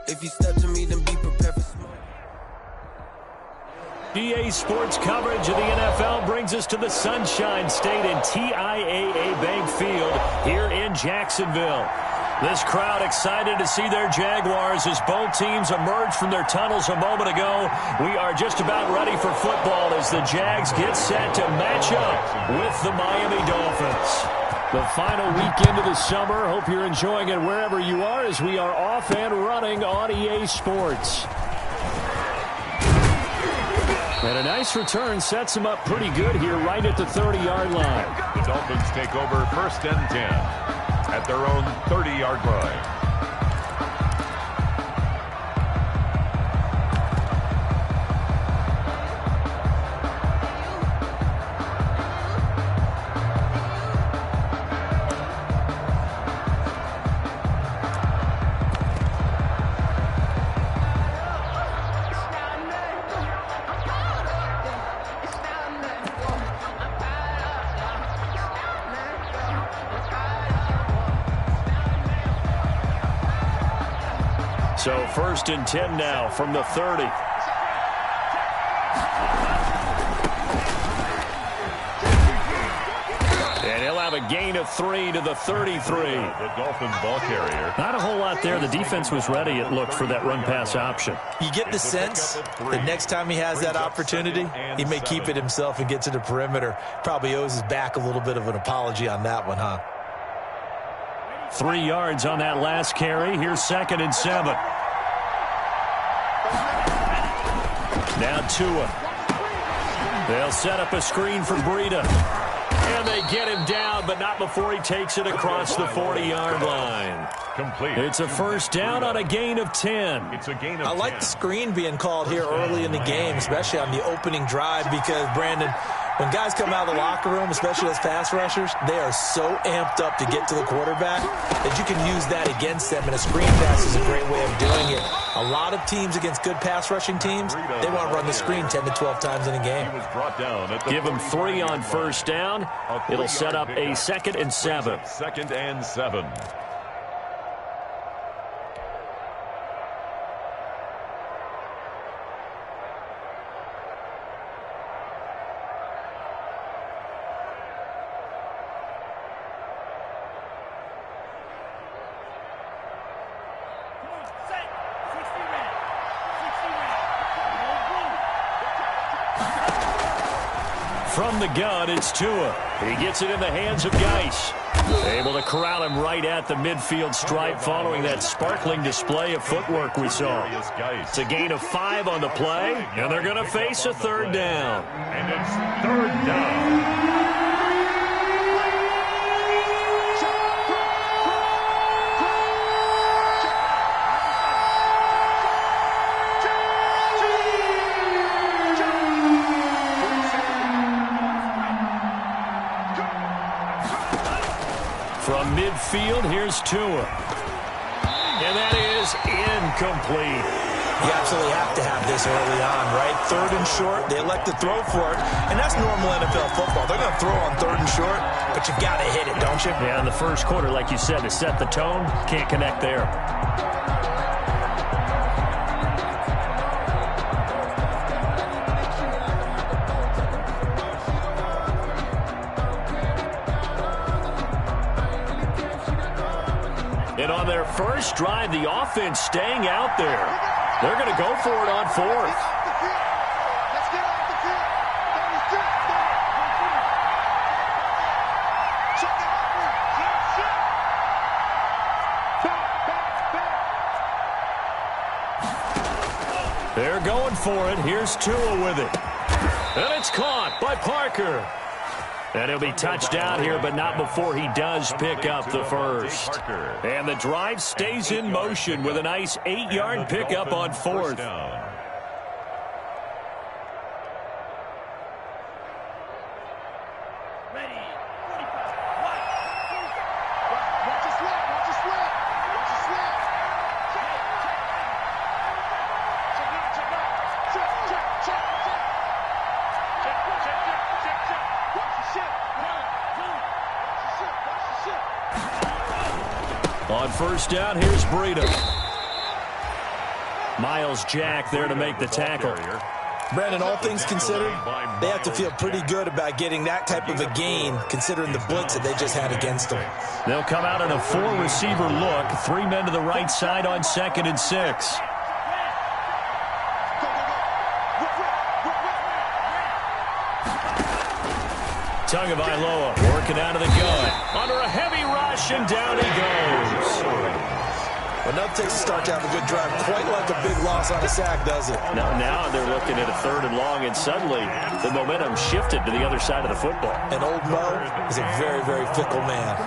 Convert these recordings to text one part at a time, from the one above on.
If you step to me, then be prepared for smoke. EA Sports coverage of the NFL brings us to the Sunshine State in TIAA Bank Field here in Jacksonville. This crowd excited to see their Jaguars as both teams emerged from their tunnels a moment ago. We are just about ready for football as the Jags get set to match up with the Miami Dolphins. The final weekend of the summer. Hope you're enjoying it wherever you are as we are off and running on EA Sports. And a nice return sets them up pretty good here right at the 30-yard line. The Dolphins take over 1st and 10 at their own 30-yard line. So 1st and 10 now from the 30. And he'll have a gain of 3 to the 33. The Dolphins ball carrier. Not a whole lot there. The defense was ready, it looked, for that run-pass option. You get the sense that next time he has that opportunity, he may keep it himself and get to the perimeter. Probably owes his back a little bit of an apology on that one, huh? 3 yards on that last carry. Here's 2nd and 7. Now Tua. They'll set up a screen for Breida. And they get him down, but not before he takes it across the 40-yard line. Complete. It's a 1st down on a gain of 10. It's a gain of 10. I like the screen being called here early in the game, especially on the opening drive, because, Brandon, when guys come out of the locker room, especially those pass rushers, they are so amped up to get to the quarterback that you can use that against them, and a screen pass is a great way of doing it. A lot of teams against good pass rushing teams, they want to run the screen 10 to 12 times in a game. He was brought down at the Give him 3 on 1st down. It'll set up a 2nd and 7. 2nd and 7. From the gun, it's Tua. He gets it in the hands of Geis. Able to corral him right at the midfield stripe following that sparkling display of footwork we saw. It's a gain of 5 on the play, and they're going to face a 3rd down. And it's 3rd down. From midfield, here's Tua. And that is incomplete. You absolutely have to have this early on, right? 3rd and short, they elect to throw for it, and that's normal NFL football. They're going to throw on 3rd and short, but you got to hit it, don't you? Yeah, in the first quarter, like you said, to set the tone, can't connect there. And on their first drive, the offense staying out there. They're going to go for it on 4th. They're going for it. Here's Tua with it. And it's caught by Parker. And he'll be touched down here, but not before he does pick up the 1st. And the drive stays in motion with a nice 8-yard pickup on 4th. On 1st down, here's Breida. Miles Jack there to make the tackle. Brandon, all things considered, they have to feel pretty good about getting that type of a gain, considering the blitz that they just had against them. They'll come out in a 4-receiver look. 3 men to the right side on 2nd and 6. Tagovailoa working out of the gun. Under a heavy rush, and down he goes. Enough takes a start to have a good drive. Quite like a big loss on a sack, does it? Now they're looking at a 3rd and long, and suddenly the momentum shifted to the other side of the football. And old Mo is a very, very fickle man.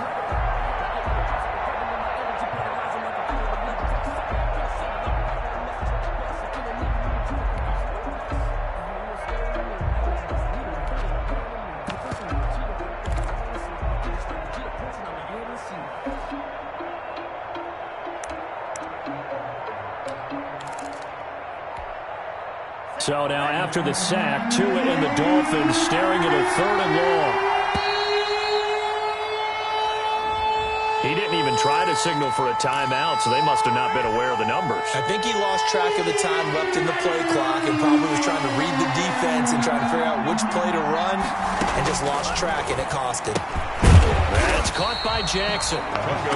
So now after the sack, Tua and the Dolphins staring at a 3rd and long. He didn't even try to signal for a timeout, so they must have not been aware of the numbers. I think he lost track of the time left in the play clock and probably was trying to read the defense and trying to figure out which play to run and just lost track, and it cost him. That's caught by Jackson.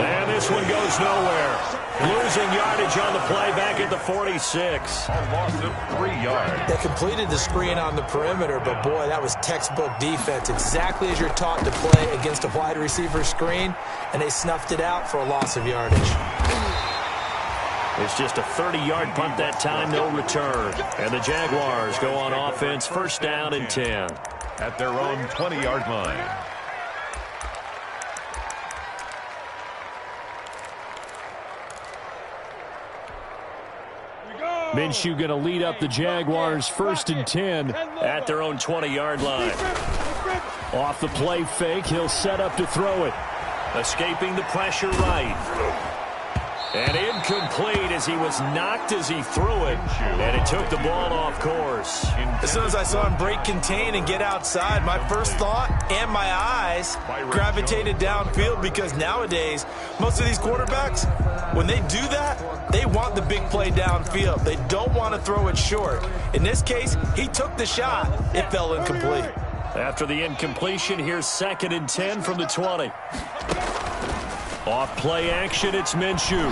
And this one goes nowhere. Losing yardage on the play back at the 46. A loss of 3 yards. They completed the screen on the perimeter, but boy, that was textbook defense. Exactly as you're taught to play against a wide receiver screen, and they snuffed it out for a loss of yardage. It's just a 30-yard punt that time, no return. And the Jaguars go on offense, 1st down and 10. At their own 20-yard line. Minshew going to lead up the Jaguars 1st and 10 at their own 20-yard line. Off the play fake, he'll set up to throw it. Escaping the pressure right. And incomplete as he was knocked as he threw it. And it took the ball off course. As soon as I saw him break contain and get outside, my first thought and my eyes gravitated downfield, because nowadays, most of these quarterbacks, when they do that, they want the big play downfield. They don't want to throw it short. In this case, he took the shot. It fell incomplete. After the incompletion, here's 2nd and 10 from the 20. Off play action, it's Minshew.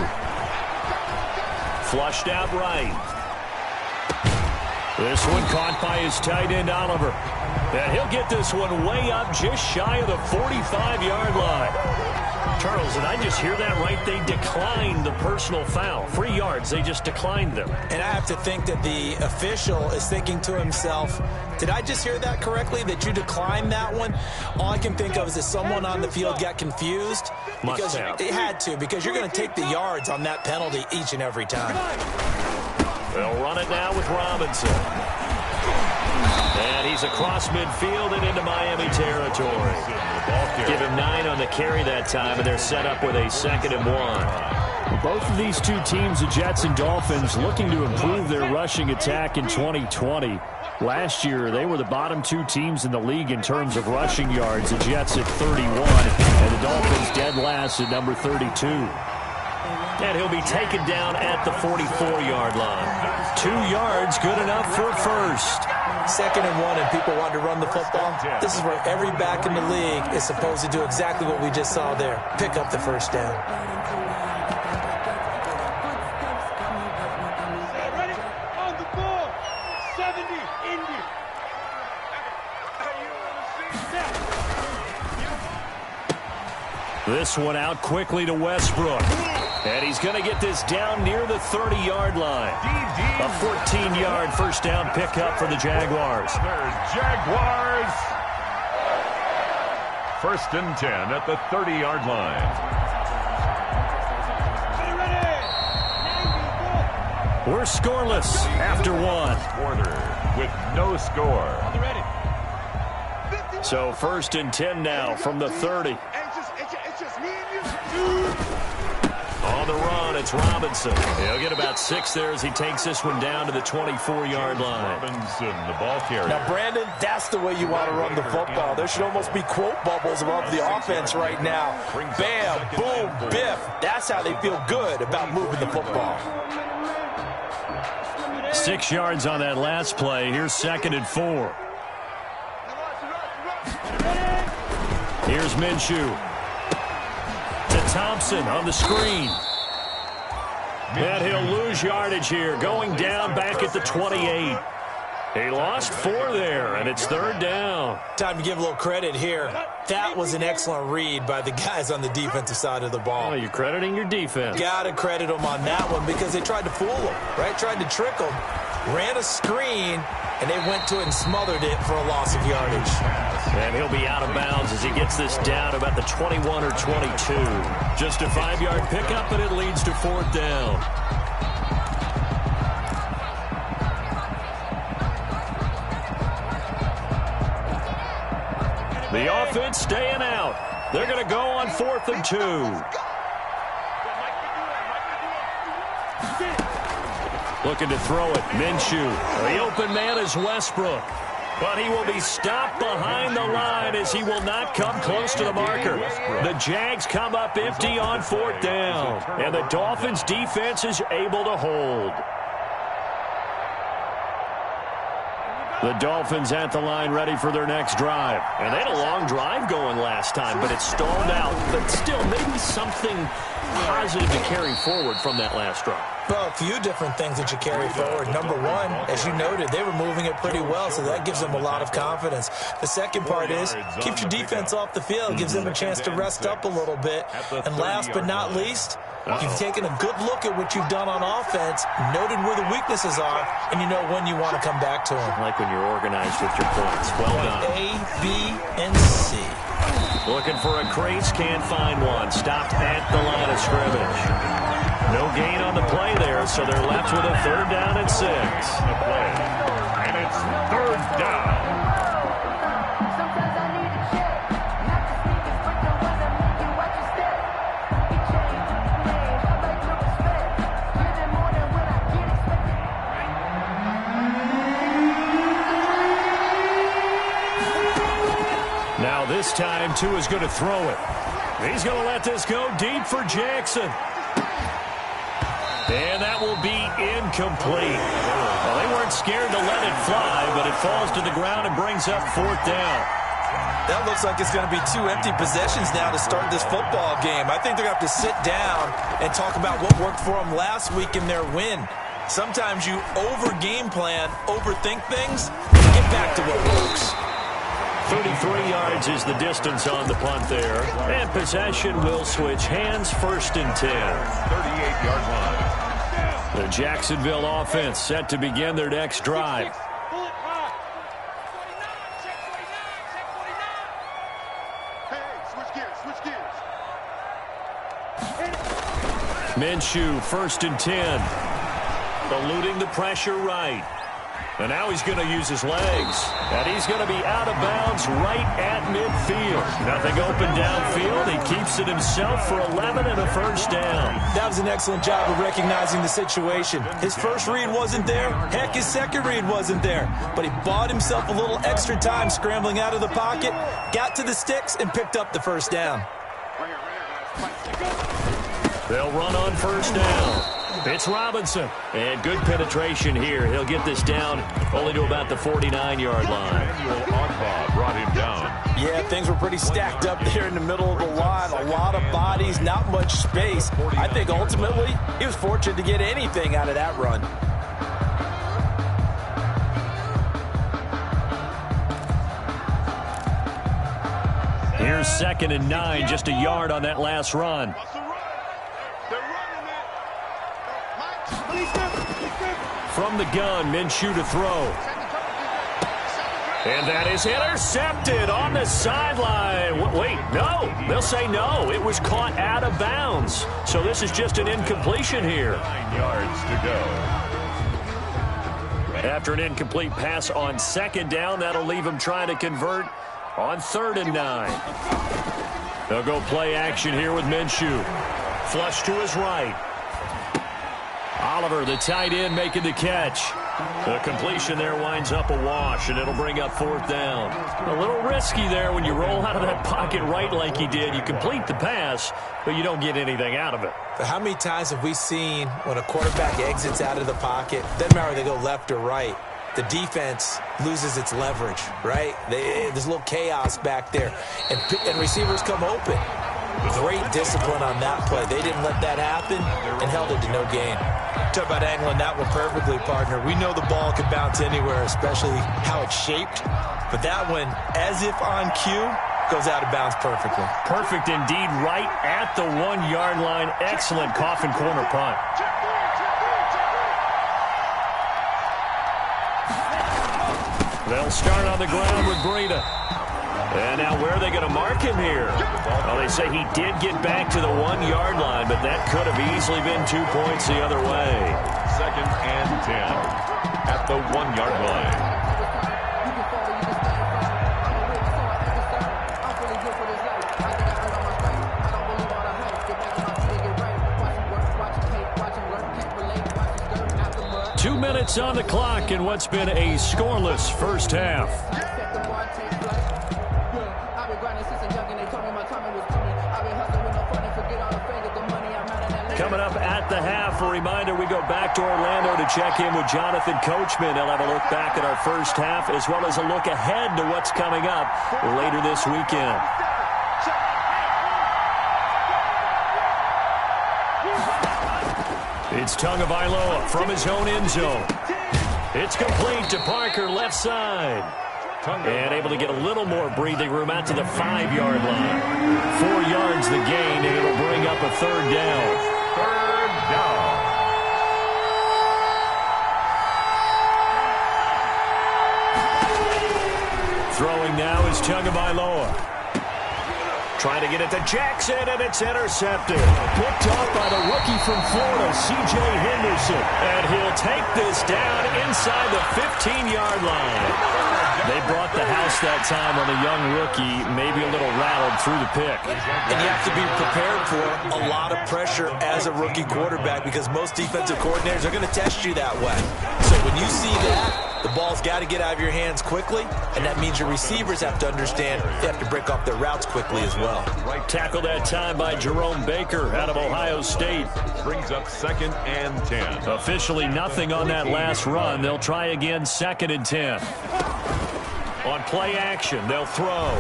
Flushed out right. This one caught by his tight end, Oliver. And he'll get this one way up just shy of the 45-yard line. Charles, did I just hear that right? They declined the personal foul. 3 yards, they just declined them. And I have to think that the official is thinking to himself, did I just hear that correctly, that you declined that one? All I can think of is that someone on the field got confused. Because it had to, because you're going to take the yards on that penalty each and every time. They'll run it now with Robinson. And he's across midfield and into Miami territory. Give him 9 on the carry that time, and they're set up with a 2nd and 1. Both of these two teams, the Jets and Dolphins, looking to improve their rushing attack in 2020. Last year, they were the bottom 2 teams in the league in terms of rushing yards. The Jets at 31, and the Dolphins dead last at number 32. And he'll be taken down at the 44-yard line. 2 yards, good enough for a first. 2nd and 1, and people want to run the football. This is where every back in the league is supposed to do exactly what we just saw there. Pick up the first down. Ready? On the ball. 70, Indy. This one out quickly to Westbrook. And he's going to get this down near the 30-yard line. A 14-yard first down pickup for the Jaguars. There's Jaguars. 1st and 10 at the 30-yard line. We're scoreless after 1. Quarter with no score. So 1st and 10 now from the 30. On the run, it's Robinson. He'll get about 6 there as he takes this one down to the 24-yard line. Robinson, the ball carrier. Now, Brandon, that's the way you want to run the football. There should almost be quote bubbles above the offense right now. Bam, boom, biff. That's how they feel good about moving the football. 6 yards on that last play. Here's 2nd and 4. Here's Minshew. To Thompson on the screen. And he'll lose yardage here, going down back at the 28. He lost 4 there, and it's 3rd down. Time to give a little credit here. That was an excellent read by the guys on the defensive side of the ball. Oh, you're crediting your defense. Got to credit them on that one because they tried to fool him, right? Tried to trick him, ran a screen, and they went to it and smothered it for a loss of yardage. And he'll be out of bounds as he gets this down about the 21 or 22. Just a 5-yard pickup, and it leads to 4th down. The offense staying out. They're going to go on 4th and 2. Looking to throw it. Minshew. The open man is Westbrook. But he will be stopped behind the line as he will not come close to the marker. The Jags come up empty on 4th down. And the Dolphins defense is able to hold. The Dolphins at the line ready for their next drive. And they had a long drive going last time, but it stalled out. But still, maybe something positive to carry forward from that last drive. Well, a few different things that you carry forward. Number one, as you noted, they were moving it pretty well, so that gives them a lot of confidence. The second part is, keeps your defense off the field, gives them a chance to rest up a little bit. And last but not least, you've taken a good look at what you've done on offense, noted where the weaknesses are, and you know when you want to come back to them. Like when you're organized with your points. Well done. A, B, and C. Looking for a crease, can't find one. Stopped at the line of scrimmage. No gain on the play there, so they're left with a 3rd down and 6. The play. And it's 3rd down. Now this time, Tua's going to throw it. He's going to let this go deep for Jackson. And that will be incomplete. Well, they weren't scared to let it fly, but it falls to the ground and brings up 4th down. That looks like it's going to be 2 empty possessions now to start this football game. I think they're going to have to sit down and talk about what worked for them last week in their win. Sometimes you over-game plan, overthink things, and get back to what works. 33 yards is the distance on the punt there. And possession will switch hands, 1st and 10. 38-yard line. The Jacksonville offense set to begin their next drive. Minshew, 1st and 10. Eluding the pressure right. And now he's going to use his legs. And he's going to be out of bounds right at midfield. Nothing open downfield. He keeps it himself for 11 and a 1st down. That was an excellent job of recognizing the situation. His first read wasn't there. Heck, his second read wasn't there. But he bought himself a little extra time scrambling out of the pocket, got to the sticks, and picked up the 1st down. They'll run on 1st down. It's Robinson. And good penetration here. He'll get this down only to about the 49-yard line. Brought him down. Yeah, things were pretty stacked up there in the middle of the line. A lot of bodies, not much space. I think ultimately he was fortunate to get anything out of that run. Here's 2nd and 9, just a yard on that last run. From the gun, Minshew to throw. And that is intercepted on the sideline. Wait, no. They'll say no. It was caught out of bounds. So this is just an incompletion here. 9 yards to go. After an incomplete pass on 2nd down, that'll leave him trying to convert on 3rd and 9. They'll go play action here with Minshew. Flush to his right. Oliver, the tight end, making the catch. The completion there winds up a wash, and it'll bring up 4th down. A little risky there when you roll out of that pocket right like he did. You complete the pass, but you don't get anything out of it. But how many times have we seen when a quarterback exits out of the pocket, doesn't matter whether they go left or right, the defense loses its leverage, right? There's a little chaos back there, and receivers come open. Great discipline on that play. They didn't let that happen and held it to no gain. Talk about angling that one perfectly, partner. We know the ball can bounce anywhere, especially how it's shaped. But that one, as if on cue, goes out of bounds perfectly. Perfect indeed, right at the 1-yard line. Excellent coffin corner punt. They'll start on the ground with Breida. And now where are they going to mark him here? Well, they say he did get back to the 1-yard line, but that could have easily been 2 points the other way. 2nd and 10 at the 1-yard line. Two minutes on the clock in what's been a scoreless first half. Coming up at the half, a reminder, we go back to Orlando to check in with Jonathan Coachman. He'll have a look back at our first half as well as a look ahead to what's coming up later this weekend. It's Tagovailoa from his own end zone. It's complete to Parker, left side. And able to get a little more breathing room out to the 5-yard line. 4 yards the gain, and it'll bring up a 3rd down. 3rd down. Throwing now is Tagovailoa. Trying to get it to Jackson, and it's intercepted. Picked off by the rookie from Florida, C.J. Henderson. And he'll take this down inside the 15-yard line. They brought the house that time on the young rookie, maybe a little rattled through the pick. And you have to be prepared for a lot of pressure as a rookie quarterback because most defensive coordinators are going to test you that way. So when you see that, the ball's got to get out of your hands quickly, and that means your receivers have to understand they have to break off their routes quickly as well. Right tackle that time by Jerome Baker out of Ohio State. Brings up 2nd and 10. Officially nothing on that last run. They'll try again 2nd and 10. On play action, they'll throw.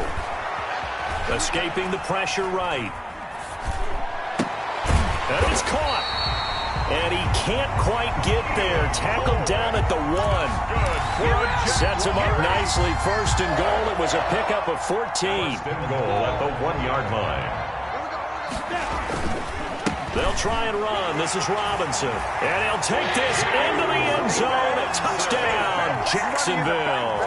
Escaping the pressure right. And it's caught. And he can't quite get there. Tackled down at the 1. Sets him up nicely. 1st and goal. It was a pickup of 14. 1st and goal at the 1-yard line. They'll try and run. This is Robinson. And he'll take this into the end zone. A touchdown, Jacksonville.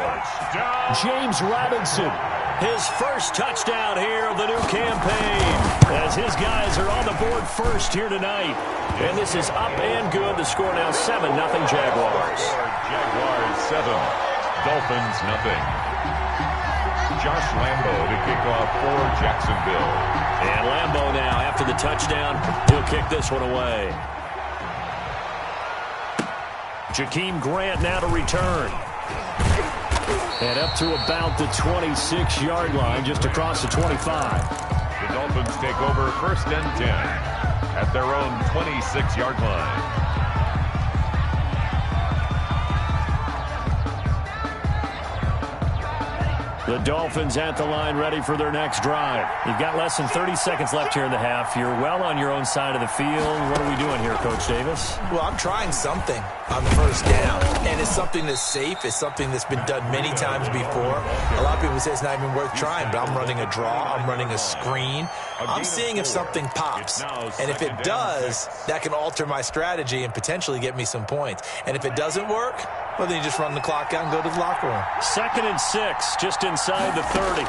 James Robinson, his first touchdown here of the new campaign, as his guys are on the board first here tonight. And this is up and good. The score now 7-0 Jaguars. Jaguars 7, Dolphins nothing. Josh Lambo to kick off for Jacksonville. And Lambo now, after the touchdown, he'll kick this one away. Jakeem Grant now to return. And up to about the 26-yard line, just across the 25. The Dolphins take over 1st and 10 at their own 26-yard line. The Dolphins at the line, ready for their next drive. You've got less than 30 seconds left here in the half. You're well on your own side of the field. What are we doing here, Coach Davis? Well, I'm trying something on 1st down, and it's something that's safe. It's something that's been done many times before. A lot of people say it's not even worth trying, but I'm running a draw. I'm running a screen. I'm seeing if something pops, and if it does, that can alter my strategy and potentially get me some points. And if it doesn't work, well, then you just run the clock out and go to the locker room. 2nd and 6, just inside the 30.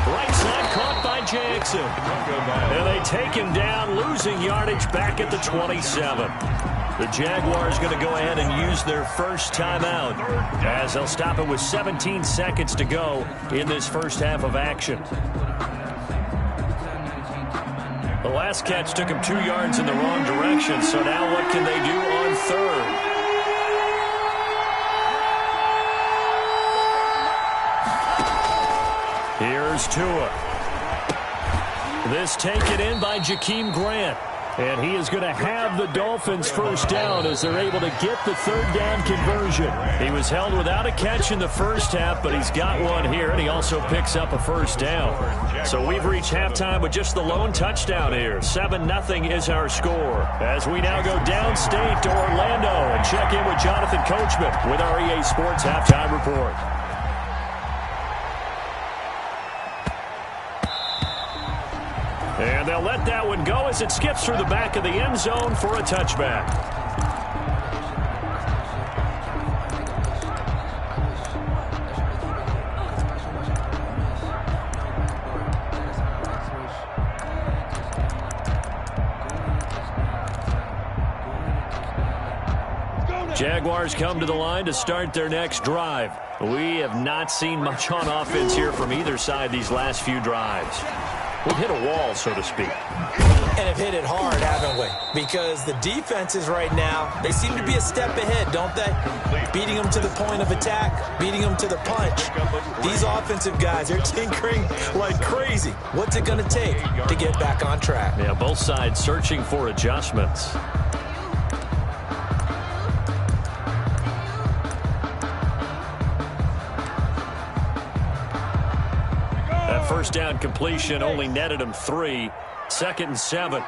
Right side caught by Jackson. And they take him down, losing yardage back at the 27. The Jaguars going to go ahead and use their first timeout as they'll stop it with 17 seconds to go in this first half of action. The last catch took him 2 yards in the wrong direction, so now what can they do on 3rd? Here's Tua. This taken in by Jakeem Grant. And he is going to have the Dolphins first down as they're able to get the third down conversion. He was held without a catch in the first half, but he's got one here, and he also picks up a first down. So we've reached halftime with just the lone touchdown here. 7-0 is our score. As we now go downstate to Orlando and check in with Jonathan Coachman with our EA Sports Halftime Report. And they'll let that one go as it skips through the back of the end zone for a touchback. Jaguars come to the line to start their next drive. We have not seen much on offense here from either side these last few drives. We've hit a wall, so to speak. And have hit it hard, haven't we? Because the defenses right now, they seem to be a step ahead, don't they? Beating them to the point of attack, beating them to the punch. These offensive guys, they're tinkering like crazy. What's it going to take to get back on track? Yeah, both sides searching for adjustments. First down completion only netted him 3. 2nd and 7.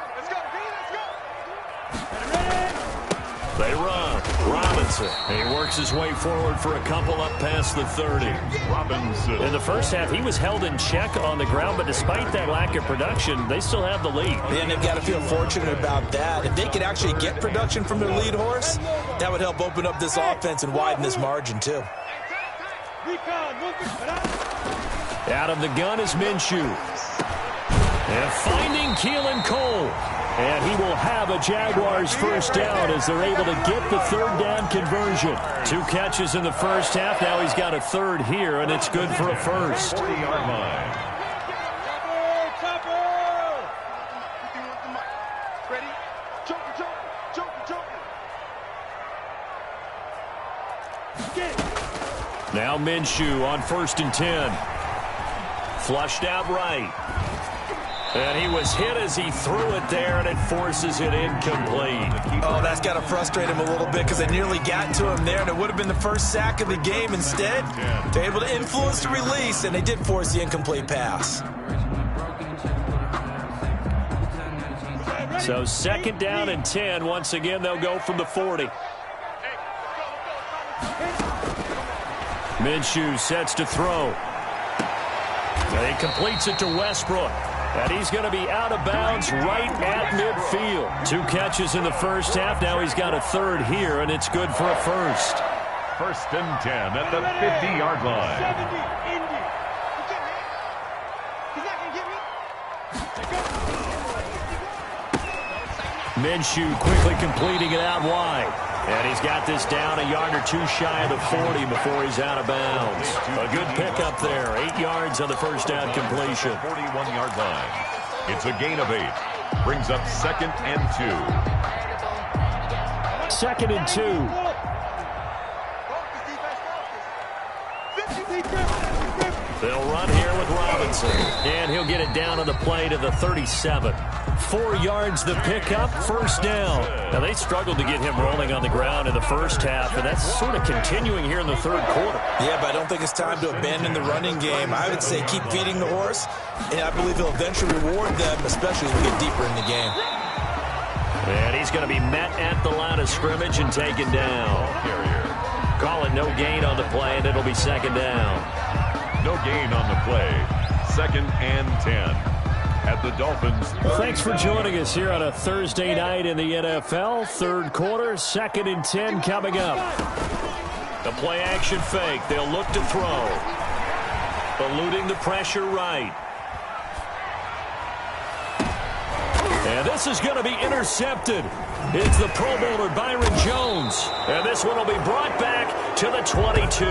They run. Robinson. He works his way forward for a couple up past the 30. Robinson. In the first half, he was held in check on the ground, but despite that lack of production, they still have the lead. And they've got to feel fortunate about that. If they could actually get production from their lead horse, that would help open up this offense and widen this margin, too. Out of the gun is Minshew. And finding Keelan Cole. And he will have a Jaguars first down as they're able to get the third down conversion. 2 catches in the first half. Now he's got a third here, and it's good for a first. 40-yard line. Now Minshew on 1st and 10. Flushed out right. And he was hit as he threw it there, and it forces it incomplete. Oh, that's got to frustrate him a little bit because they nearly got to him there, and it would have been the first sack of the game. Instead, they're able to influence the release, and they did force the incomplete pass. So 2nd down and 10. Once again, they'll go from the 40. Minshew sets to throw. And he completes it to Westbrook. And he's going to be out of bounds right at midfield. 2 catches in the first half. Now he's got a third here, and it's good for a first. 1st and 10 at the 50-yard line. Minshew quickly completing it out wide. And he's got this down a yard or 2 shy of the 40 before he's out of bounds. A good pickup there. 8 yards on the first down completion. 41-yard line. It's a gain of 8. Brings up 2nd and 2. 2nd and 2. They'll run here with Robinson. And he'll get it down on the play to the 37. 4 yards the pickup, first down. Now, they struggled to get him rolling on the ground in the first half, and that's sort of continuing here in the third quarter. Yeah, but I don't think it's time to abandon the running game. I would say keep feeding the horse, and I believe he'll eventually reward them, especially as we get deeper in the game. And he's going to be met at the line of scrimmage and taken down. Call it no gain on the play, and it'll be 2nd down. No gain on the play. 2nd and 10. At the Dolphins. Thanks for joining us here on a Thursday night in the NFL. Third quarter, 2nd and 10 coming up. The play action fake. They'll look to throw. Eluding the pressure right. And this is going to be intercepted. It's the Pro Bowler Byron Jones. And this one will be brought back to the 22.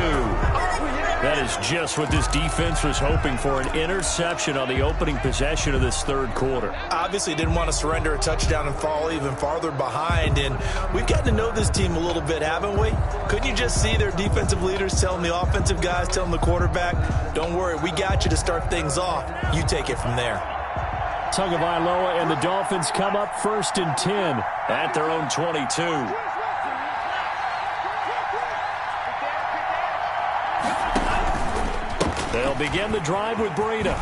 That is just what this defense was hoping for, an interception on the opening possession of this third quarter. Obviously didn't want to surrender a touchdown and fall even farther behind, and we've gotten to know this team a little bit, haven't we? Couldn't you just see their defensive leaders telling the offensive guys, telling the quarterback, don't worry, we got you to start things off. You take it from there. Tagovailoa and the Dolphins come up 1st and 10 at their own 22. They'll begin the drive with Breida.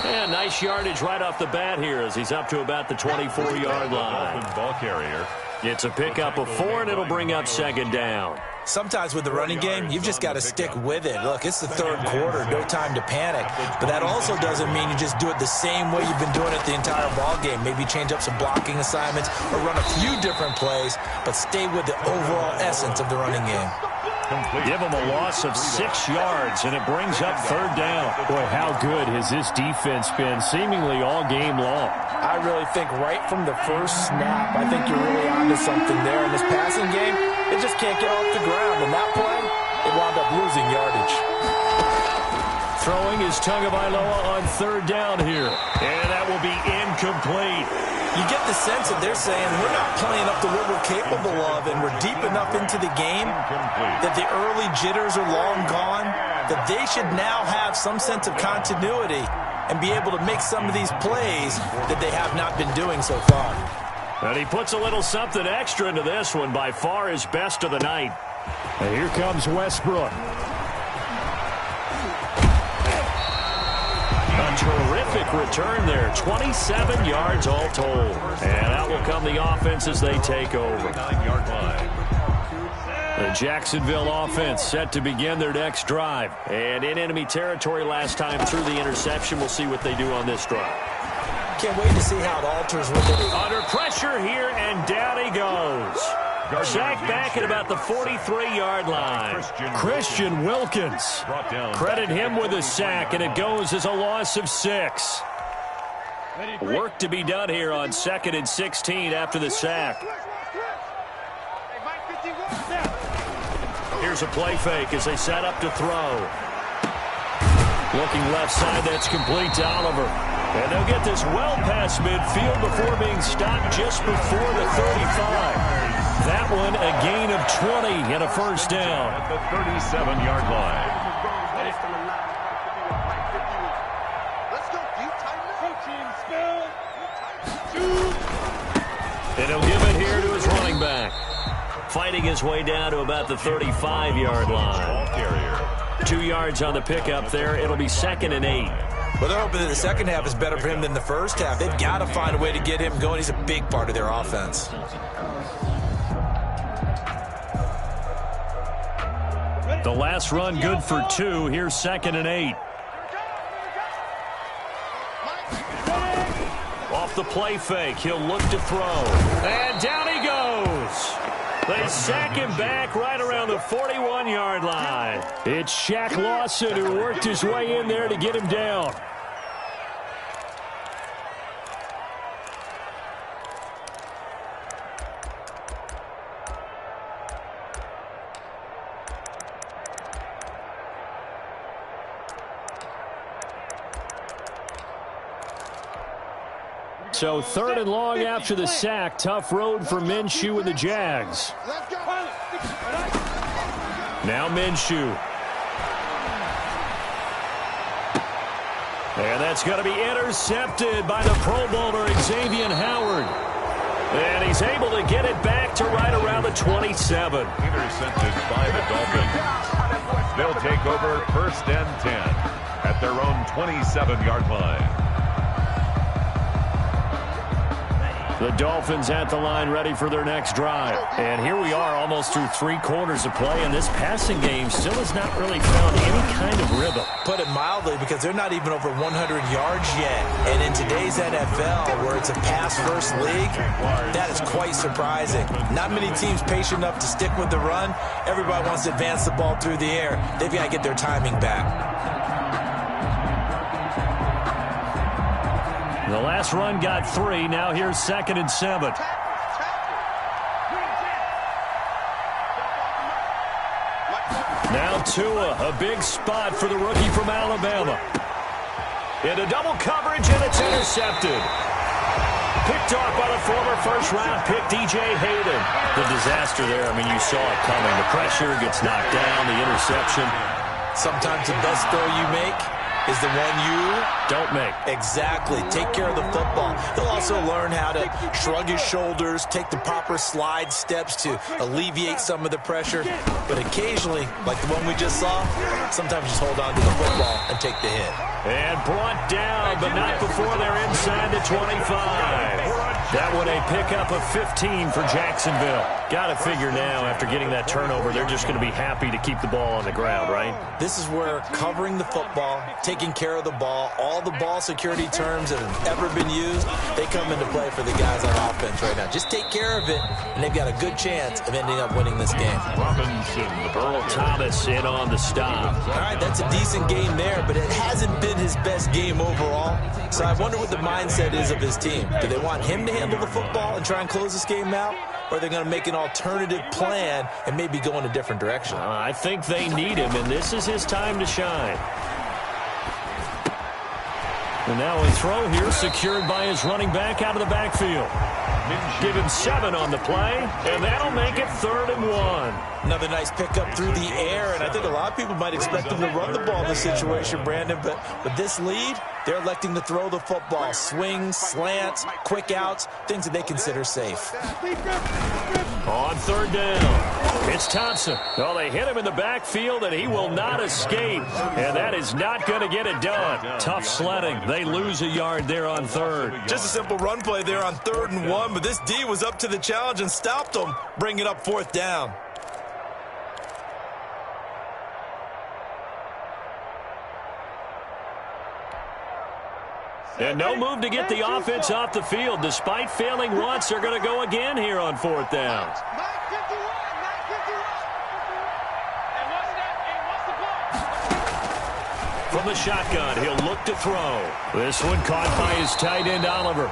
And nice yardage right off the bat here as he's up to about the 24-yard line. Ball carrier. It's a pickup of 4, and it'll bring up 2nd down. Sometimes with the running game, you've just got to stick with it. Look, it's the 3rd quarter, no time to panic. But that also doesn't mean you just do it the same way you've been doing it the entire ball game. Maybe change up some blocking assignments or run a few different plays, but stay with the overall essence of the running game. Give him a loss of 6 yards, and it brings up 3rd down. Boy, how good has this defense been seemingly all game long? I really think right from the first snap, I think you're really onto something there. In this passing game, it just can't get off the ground. And that play, it wound up losing yardage. Throwing is Tagovailoa on 3rd down here, and that will be incomplete. You get the sense that they're saying we're not playing up to what we're capable of, and we're deep enough into the game that the early jitters are long gone, that they should now have some sense of continuity and be able to make some of these plays that they have not been doing so far. And he puts a little something extra into this one, by far his best of the night. And here comes Westbrook. A terrific return there, 27 yards all told. And out will come the offense as they take over. 9-yard line. The Jacksonville offense set to begin their next drive. And in enemy territory last time through the interception. We'll see what they do on this drive. Can't wait to see how it alters with it. Under pressure here, and down he goes. Sacked back at about the 43-yard line. Christian Wilkins. Credit him with a sack, and it goes as a loss of 6. Work to be done here on 2nd and 16 after the sack. Here's a play fake as they set up to throw. Looking left side, that's complete to Oliver. And they'll get this well past midfield before being stopped just before the 35. That one a gain of 20 and a 1st down. At the 37-yard line. And he'll give it here to his running back. Fighting his way down to about the 35-yard line. 2 yards on the pickup there. It'll be 2nd and 8. Well, they're hoping that the second half is better for him than the first half. They've got to find a way to get him going. He's a big part of their offense. The last run good for 2. Here's 2nd and 8. Off the play fake, he'll look to throw. And down he goes. They sack him back right around the 41-yard line. It's Shaq Lawson who worked his way in there to get him down. So 3rd and long after the sack. Tough road for Minshew and the Jags. Now Minshew. And that's going to be intercepted by the Pro Bowler Xavier Howard. And he's able to get it back to right around the 27. Intercepted by the Dolphins. They'll take over 1st and 10 at their own 27-yard line. The Dolphins at the line ready for their next drive. And here we are almost through 3 quarters of play, and this passing game still has not really found any kind of rhythm. Put it mildly, because they're not even over 100 yards yet. And in today's NFL, where it's a pass-first league, that is quite surprising. Not many teams patient enough to stick with the run. Everybody wants to advance the ball through the air. They've got to get their timing back. The last run got 3. Now here's 2nd and 7. Now Tua, a big spot for the rookie from Alabama. Into double coverage, and it's intercepted. Picked off by the former first-round pick, DJ Hayden. The disaster there, I mean, you saw it coming. The pressure gets knocked down, the interception. Sometimes the best throw you make is the one you don't make. Exactly. Take care of the football. He'll also learn how to shrug his shoulders, take the proper slide steps to alleviate some of the pressure. But occasionally, like the one we just saw, sometimes just hold on to the football and take the hit. And brought down, but not before they're inside the 25. That one a pickup of 15 for Jacksonville. Got to figure now, after getting that turnover, they're just going to be happy to keep the ball on the ground, right? This is where covering the football, taking care of the ball, all the ball security terms that have ever been used, they come into play for the guys on offense right now. Just take care of it, and they've got a good chance of ending up winning this game. Robinson, Earl Thomas in on the stop. All right, that's a decent game there, but it hasn't been his best game overall. So I wonder what the mindset is of his team. Do they want him to handle the football and try and close this game out? Or are they going to make an alternative plan and maybe go in a different direction? I think they need him, and this is his time to shine. And now a throw here secured by his running back out of the backfield. Give him 7 on the play, and that'll make it 3rd and 1. Another nice pickup through the air, and I think a lot of people might expect him to run the ball in this situation, Brandon, but with this lead, they're electing to throw the football. Swings, slants, quick outs, things that they consider safe. On 3rd down, it's Thompson. Well, they hit him in the backfield, and he will not escape, and that is not going to get it done. Tough sledding. They lose a yard there on 3rd. Just a simple run play there on 3rd and 1, but this D was up to the challenge and stopped them, bringing up 4th down. And no move to get the offense off the field. Despite failing once, they're going to go again here on 4th down. From the shotgun, he'll look to throw. This one caught by his tight end, Oliver.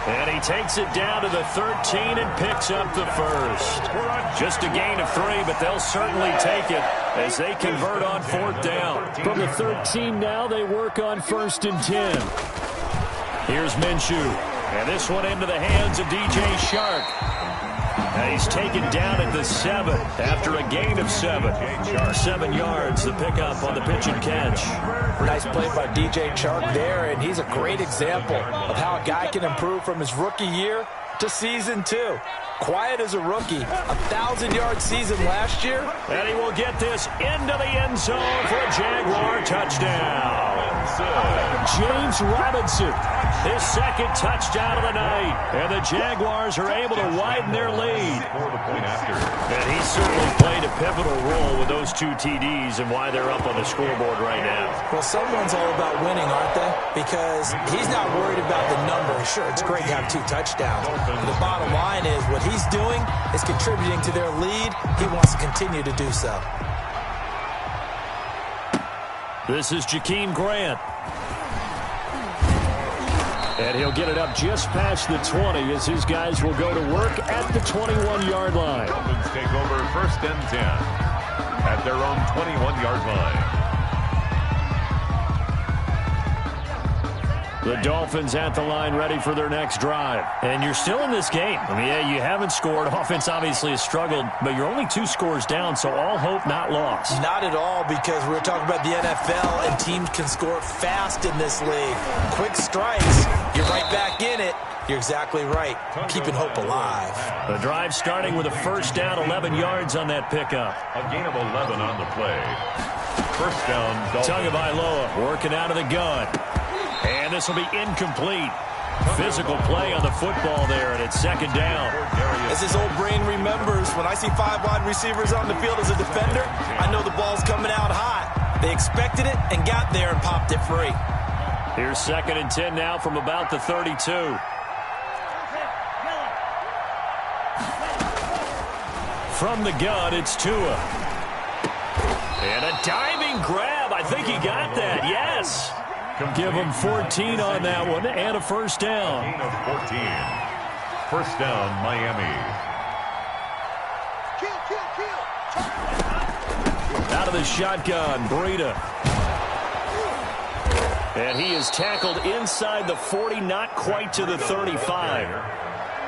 And he takes it down to the 13 and picks up the 1st. Just a gain of 3, but they'll certainly take it as they convert on 4th down. From the 13 now, they work on 1st and 10. Here's Minshew, and this one into the hands of DJ Shark. And he's taken down at the 7 after a gain of 7. 7 yards, the pickup on the pitch and catch. Nice play by DJ Shark there, and he's a great example of how a guy can improve from his rookie year to season 2. Quiet as a rookie, 1,000-yard season last year. And he will get this into the end zone for a Jaguar touchdown. James Robinson, his 2nd touchdown of the night. And the Jaguars are able to widen their lead. And he certainly played a pivotal role with those 2 TDs and why they're up on the scoreboard right now. Well, someone's all about winning, aren't they? Because he's not worried about the number. Sure, it's great to have 2 touchdowns. But the bottom line is what he's doing is contributing to their lead. He wants to continue to do so. This is Jakeem Grant. And he'll get it up just past the 20 as his guys will go to work at the 21-yard line. Dolphins take over 1st and 10 at their own 21-yard line. The Dolphins at the line ready for their next drive. And you're still in this game. I mean, yeah, you haven't scored. Offense obviously has struggled, but you're only 2 scores down, so all hope not lost. Not at all, because we're talking about the NFL, and teams can score fast in this league. Quick strikes, you're right back in it. You're exactly right. Keeping hope alive. The drive starting with a 1st down, 11 yards on that pickup. A gain of 11 on the play. 1st down, Dolphins. Tagovailoa working out of the gun. And this will be incomplete. Physical play on the football there, and it's 2nd down. As his old brain remembers, when I see 5 wide receivers on the field as a defender, I know the ball's coming out hot. They expected it and got there and popped it free. Here's 2nd and 10 now from about the 32. From the gun, it's Tua. And a diving grab. I think he got that, yes. Give him 14 on that one and a 1st down. Gain of 14. 1st down, Miami. Out of the shotgun, Breida. And he is tackled inside the 40, not quite to the 35.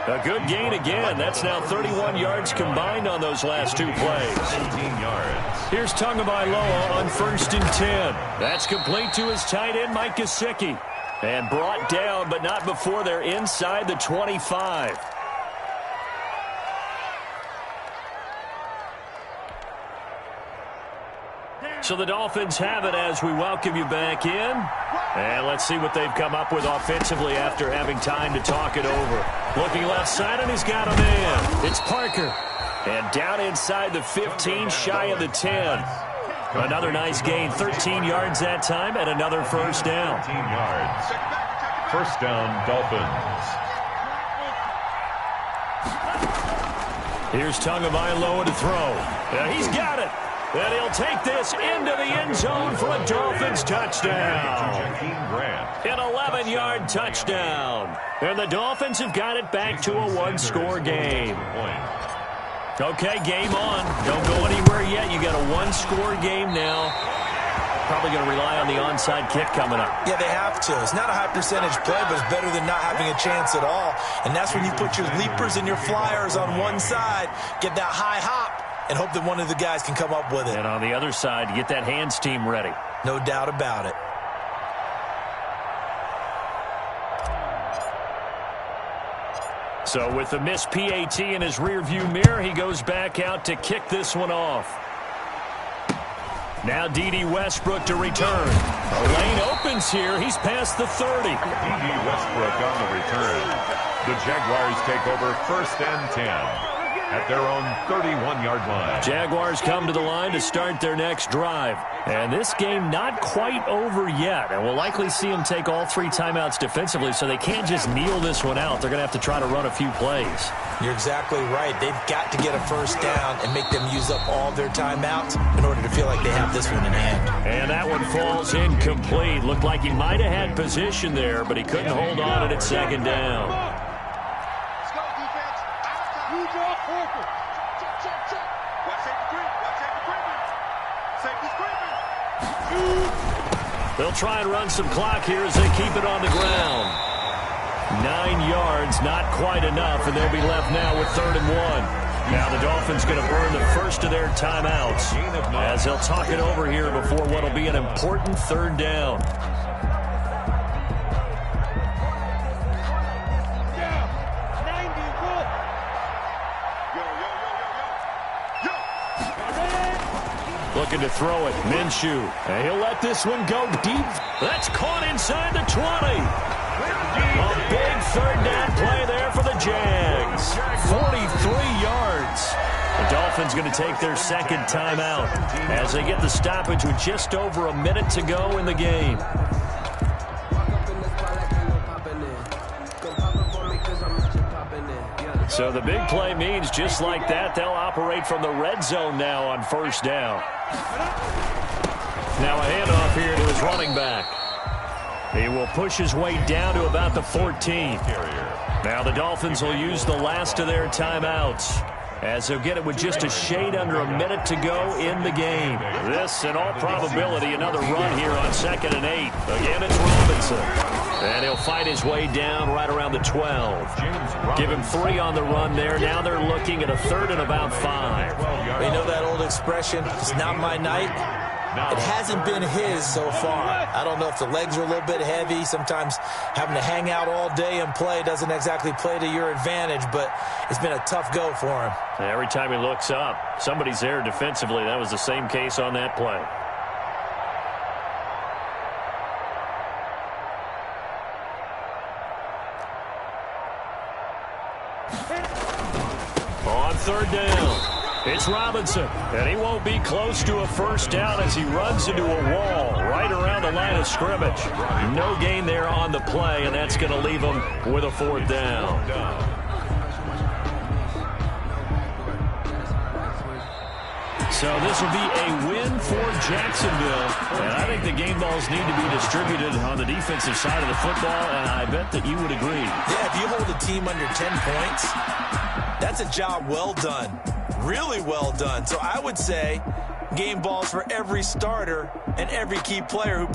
A good gain again. That's now 31 yards combined on those last two plays. 17 yards. Here's Tagovailoa on 1st and 10. That's complete to his tight end, Mike Gesicki. And brought down, but not before they're inside the 25. So the Dolphins have it as we welcome you back in. And let's see what they've come up with offensively after having time to talk it over. Looking left side, and he's got a man. It's Parker. And down inside the 15, shy of the 10. Another nice gain, 13 yards that time, and another first down. 13 yards. First down, Dolphins. Here's Tagovailoa to throw. He's got it. And he'll take this into the end zone for a Dolphins touchdown. An 11-yard touchdown. And the Dolphins have got it back to a one-score game. Okay, game on. Don't go anywhere yet. You got a one-score game now. Probably going to rely on the onside kick coming up. Yeah, they have to. It's not a high-percentage play, but it's better than not having a chance at all. And that's when you put your leapers and your flyers on one side, get that high hop, and hope that one of the guys can come up with it. And on the other side, get that hands team ready. No doubt about it. So with the missed PAT in his rearview mirror, he goes back out to kick this one off. Now D.D. Westbrook to return. A lane opens here. He's past the 30. D.D. Westbrook on the return. The Jaguars take over 1st and 10. At their own 31-yard line. Jaguars come to the line to start their next drive. And this game not quite over yet. And we'll likely see them take all 3 timeouts defensively, so they can't just kneel this one out. They're going to have to try to run a few plays. You're exactly right. They've got to get a first down and make them use up all their timeouts in order to feel like they have this one in hand. And that one falls incomplete. Looked like he might have had position there, but he couldn't hold on at 2nd down. They'll try and run some clock here as they keep it on the ground. 9 yards, not quite enough, and they'll be left now with 3rd and 1. Now the Dolphins going to burn the first of their timeouts as they'll talk it over here before what will be an important 3rd down. Looking to throw it. Minshew. And he'll let this one go deep. That's caught inside the 20. A big 3rd down play there for the Jags. 43 yards. The Dolphins going to take their 2nd timeout as they get the stoppage with just over a minute to go in the game. So the big play means just like that, they'll operate from the red zone now on 1st down. Now a handoff here to his running back. He will push his way down to about the 14. Now the Dolphins will use the last of their timeouts as they'll get it with just a shade under a minute to go in the game. This, in all probability, another run here on 2nd and 8. Again, it's Robinson. And he'll fight his way down right around the 12. Give him 3 on the run there. Now they're looking at a 3rd and about 5. You know that old expression, it's not my night? It hasn't been his so far. I don't know if the legs are a little bit heavy. Sometimes having to hang out all day and play doesn't exactly play to your advantage, but it's been a tough go for him. Every time he looks up, somebody's there defensively. That was the same case on that play. On 3rd down. It's Robinson, and he won't be close to a first down as he runs into a wall right around the line of scrimmage. No gain there on the play, and that's going to leave him with a 4th down. So this will be a win for Jacksonville, and I think the game balls need to be distributed on the defensive side of the football, and I bet that you would agree. Yeah, if you hold a team under 10 points, that's a job well done. Really well done. So I would say game balls for every starter and every key player who